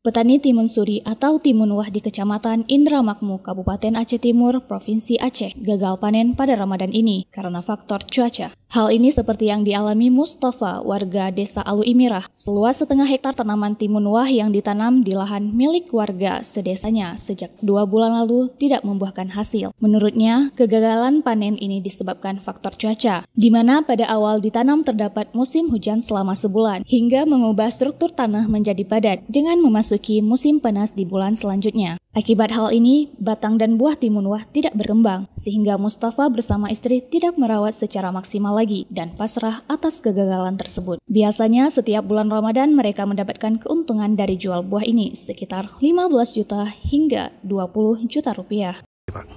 Petani timun suri atau timun wah di Kecamatan Indramakmu, Kabupaten Aceh Timur, Provinsi Aceh, gagal panen pada Ramadan ini karena faktor cuaca. Hal ini seperti yang dialami Mustafa, warga Desa Alu Imirah. Seluas setengah hektar tanaman timun wah yang ditanam di lahan milik warga sedesanya sejak 2 bulan lalu tidak membuahkan hasil. Menurutnya, kegagalan panen ini disebabkan faktor cuaca, di mana pada awal ditanam terdapat musim hujan selama sebulan, hingga mengubah struktur tanah menjadi padat dengan memasuki musim panas di bulan selanjutnya. Akibat hal ini, batang dan buah timun wah tidak berkembang, sehingga Mustafa bersama istri tidak merawat secara maksimal lagi dan pasrah atas kegagalan tersebut. Biasanya setiap bulan Ramadan mereka mendapatkan keuntungan dari jual buah ini sekitar 15 juta hingga 20 juta rupiah.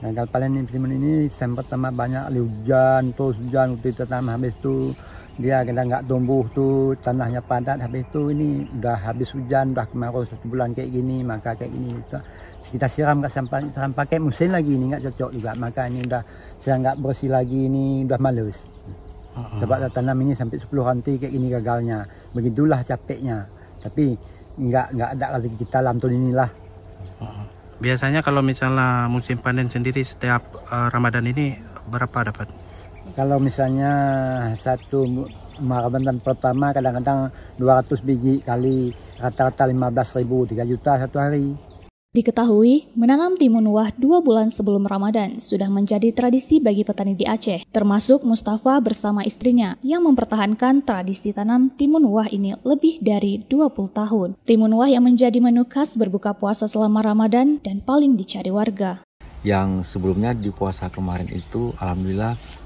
Gagal panen timun ini sempat sama banyak hujan, terus hujan waktu itu tanam habis itu dia kadang nggak tumbuh tuh, tanahnya padat, habis itu ini udah habis hujan, udah kemarau 1 bulan kayak gini, maka kayak gini kita siram pakai mesin lagi ini nggak cocok juga, maka ini udah saya nggak bersih lagi, ini udah males. Sebab tanam ini sampai 10 rantai kayak gini gagalnya, begitulah capeknya, tapi nggak ada rezeki kita dalam tahun inilah. Biasanya kalau misalnya musim panen sendiri setiap Ramadan ini berapa dapat? Kalau misalnya satu Ramadan pertama kadang-kadang 200 biji kali rata-rata 15.000, 3 juta satu hari. Diketahui, menanam timun wah 2 bulan sebelum Ramadan sudah menjadi tradisi bagi petani di Aceh, termasuk Mustafa bersama istrinya yang mempertahankan tradisi tanam timun wah ini lebih dari 20 tahun. Timun wah yang menjadi menu khas berbuka puasa selama Ramadan dan paling dicari warga. Yang sebelumnya di puasa kemarin itu alhamdulillah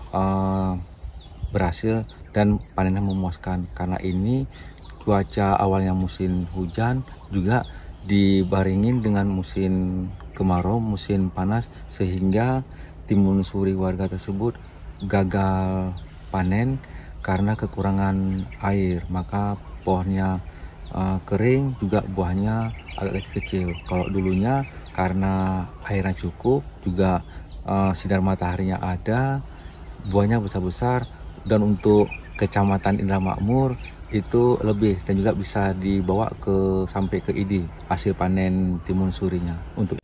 berhasil dan panennya memuaskan, karena ini cuaca awalnya musim hujan juga dibaringin dengan musim kemarau, musim panas, sehingga timun suri warga tersebut gagal panen karena kekurangan air, maka pohonnya kering, juga buahnya agak kecil-kecil. Kalau dulunya karena airnya cukup, juga sinar mataharinya ada, buahnya besar-besar, dan untuk Kecamatan Indramakmur itu lebih, dan juga bisa dibawa sampai ke ID hasil panen timun surinya.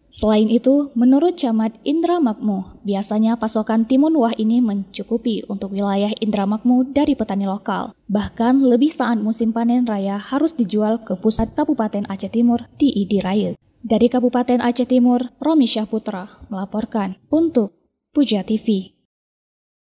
Selain itu, menurut Camat Indramakmu, biasanya pasokan timun wah ini mencukupi untuk wilayah Indramakmu dari petani lokal. Bahkan lebih saat musim panen raya harus dijual ke pusat Kabupaten Aceh Timur di ID Raya. Dari Kabupaten Aceh Timur, Romi Syahputra melaporkan untuk Puja TV.